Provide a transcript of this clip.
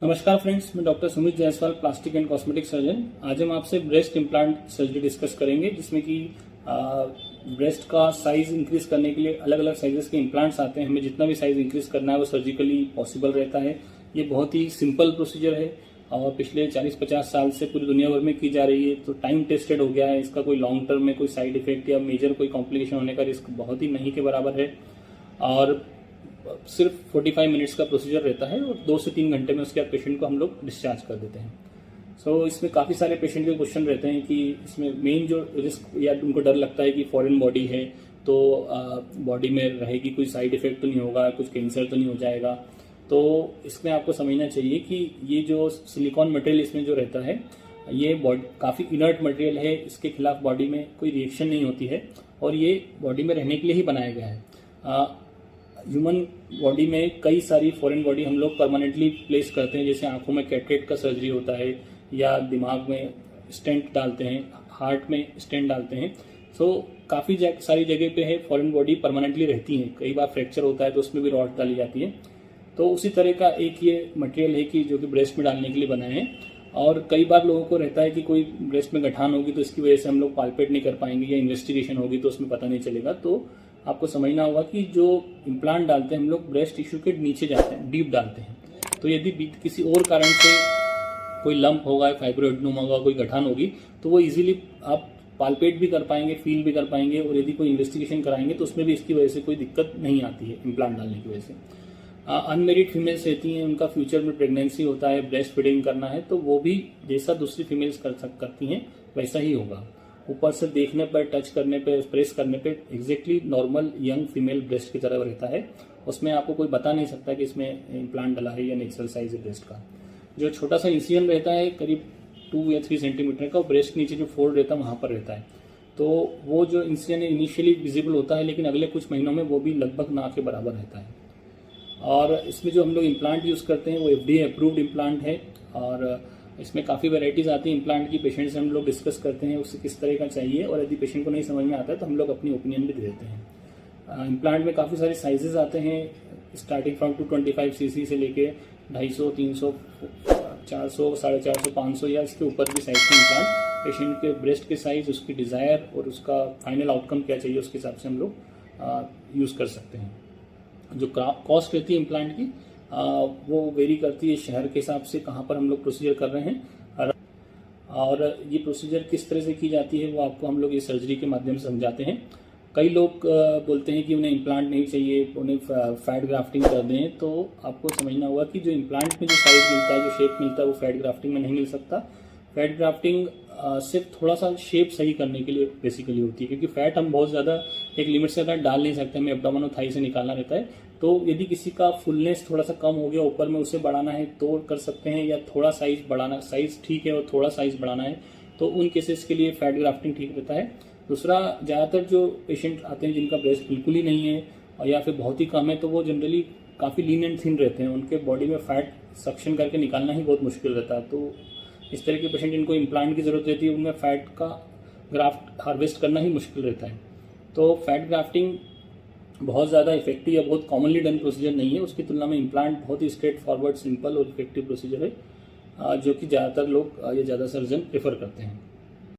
नमस्कार फ्रेंड्स, मैं doctor Sumit Jaiswal, plastic and cosmetic surgeon. आज हम आपसे ब्रेस्ट इम्प्लांट सर्जरी डिस्कस करेंगे, जिसमें कि ब्रेस्ट का साइज इंक्रीज करने के लिए अलग अलग साइजेस के इम्प्लांट्स आते हैं। हमें जितना भी साइज इंक्रीज करना है वो सर्जिकली पॉसिबल रहता है। ये बहुत ही सिंपल प्रोसीजर है और पिछले 40-50 साल से पूरी दुनिया भर में की जा रही है, तो टाइम टेस्टेड हो गया है। इसका कोई लॉन्ग टर्म में कोई साइड इफेक्ट या मेजर कोई कॉम्प्लिकेशन होने का रिस्क बहुत ही नहीं के बराबर है। और सिर्फ 45 मिनट्स का प्रोसीजर रहता है और 2 से 3 घंटे में उसके बाद पेशेंट को हम लोग डिस्चार्ज कर देते हैं। इसमें काफ़ी सारे पेशेंट के क्वेश्चन रहते हैं कि इसमें मेन जो रिस्क या उनको डर लगता है कि फॉरेन बॉडी है तो बॉडी में रहेगी, कोई साइड इफेक्ट तो नहीं होगा, कुछ कैंसर तो नहीं हो जाएगा। तो इसमें आपको समझना चाहिए कि ये जो सिलिकॉन मटेरियल इसमें जो रहता है ये बॉडी काफ़ी इनर्ट मटेरियल है, इसके खिलाफ बॉडी में कोई रिएक्शन नहीं होती है और ये बॉडी में रहने के लिए ही बनाया गया है। ह्यूमन बॉडी में कई सारी फॉरेन बॉडी हम लोग परमानेंटली प्लेस करते हैं, जैसे आंखों में कैटरेक्ट का सर्जरी होता है या दिमाग में स्टेंट डालते हैं, हार्ट में स्टेंट डालते हैं। काफ़ी सारी जगह पे है फॉरेन बॉडी परमानेंटली रहती हैं। कई बार फ्रैक्चर होता है तो उसमें भी रॉड डाली जाती है। तो उसी तरह का एक ये मटेरियल है कि जो कि ब्रेस्ट में डालने के लिए बनाए हैं। और कई बार लोगों को रहता है कि कोई ब्रेस्ट में गठान होगी तो इसकी वजह से हम लोग पाल्पेट नहीं कर पाएंगे या इन्वेस्टिगेशन होगी तो उसमें पता नहीं चलेगा। तो आपको समझना होगा कि जो इम्प्लांट डालते हैं हम लोग ब्रेस्ट टिश्यू के नीचे जाते हैं, डीप डालते हैं। तो यदि किसी और कारण से कोई लंप होगा, फाइब्रोएडेनोमा होगा, कोई गठान होगी तो वो इजीली आप पाल्पेट भी कर पाएंगे, फील भी कर पाएंगे और यदि कोई इन्वेस्टिगेशन कराएंगे तो उसमें भी इसकी वजह से कोई दिक्कत नहीं आती है इम्प्लांट डालने की वजह से। अनमेरिड फीमेल्स रहती हैं, उनका फ्यूचर में प्रेगनेंसी होता है, ब्रेस्ट फीडिंग करना है, तो वो भी जैसा दूसरी फीमेल्स करती हैं वैसा ही होगा। ऊपर से देखने पर, टच करने पे, प्रेस करने पे exactly normal young female breast की तरह रहता है। उसमें आपको कोई बता नहीं सकता कि इसमें इम्प्लांट डला है या नेचुरल साइज है ब्रेस्ट का। जो छोटा सा इंसिजन रहता है करीब 2 या 3 सेंटीमीटर का, ब्रेस्ट के नीचे जो फोल्ड रहता है वहाँ पर रहता है। तो वो जो इंसिजन इनिशियली विजिबल होता है, लेकिन अगले कुछ महीनों में वो भी लगभग ना के बराबर रहता है। और इसमें जो हम लोग इम्प्लांट यूज़ करते हैं वो FDA अप्रूव्ड इम्प्लांट है और इसमें काफ़ी वैरायटीज़ आती हैं इम्प्लांट की। पेशेंट से हम लोग डिस्कस करते हैं उससे किस तरह का चाहिए और यदि पेशेंट को नहीं समझ में आता है तो हम लोग अपनी ओपिनियन भी दे देते हैं। इम्प्लांट में काफ़ी सारे साइजेस आते हैं, स्टार्टिंग फ्रॉम 225 cc से लेके 250, 300, 400, 450, 500 या इसके ऊपर भी साइज के इम्प्लांट पेशेंट के ब्रेस्ट के साइज, उसकी डिज़ायर और उसका फाइनल आउटकम क्या चाहिए उसके हिसाब से हम लोग यूज़ कर सकते हैं। जो कॉस्ट रहती है इम्प्लांट की वो वेरी करती है शहर के हिसाब से, कहाँ पर हम लोग प्रोसीजर कर रहे हैं और ये प्रोसीजर किस तरह से की जाती है वो आपको हम लोग ये सर्जरी के माध्यम से समझाते हैं। कई लोग बोलते हैं कि उन्हें इम्प्लांट नहीं चाहिए, उन्हें फैट ग्राफ्टिंग कर दें। तो आपको समझना होगा कि जो इम्प्लांट में जो साइज मिलता है, जो शेप मिलता है, वो फैट ग्राफ्टिंग में नहीं मिल सकता। फैट ग्राफ्टिंग सिर्फ थोड़ा सा शेप सही करने के लिए बेसिकली होती है, क्योंकि फैट हम बहुत ज़्यादा एक लिमिट से ज़्यादा डाल नहीं सकते, हमें एब्डोमेन और थाई से निकालना रहता है। तो यदि किसी का फुलनेस थोड़ा सा कम हो गया, ऊपर में उसे बढ़ाना है तो कर सकते हैं, या थोड़ा साइज बढ़ाना, साइज ठीक है और थोड़ा साइज बढ़ाना है तो उन केसेस के लिए फैट ग्राफ्टिंग ठीक रहता है। दूसरा, ज़्यादातर जो पेशेंट आते हैं जिनका ब्रेस्ट बिल्कुल ही नहीं है और या फिर बहुत ही कम है, तो वो जनरली काफ़ी लीन एंड थिन रहते हैं, उनके बॉडी में फैट सक्शन करके निकालना ही बहुत मुश्किल रहता है। तो इस तरह के पेशेंट जिनको इम्प्लांट की ज़रूरत रहती है उनमें फैट का ग्राफ्ट हार्वेस्ट करना ही मुश्किल रहता है। तो फैट ग्राफ्टिंग बहुत ज़्यादा इफेक्टिव या बहुत कॉमनली डन प्रोसीजर नहीं है, उसकी तुलना में इम्प्लांट बहुत ही स्ट्रेट फॉरवर्ड, सिंपल और इफेक्टिव प्रोसीजर है जो कि ज़्यादातर लोग या ज़्यादा सर्जन प्रेफर करते हैं।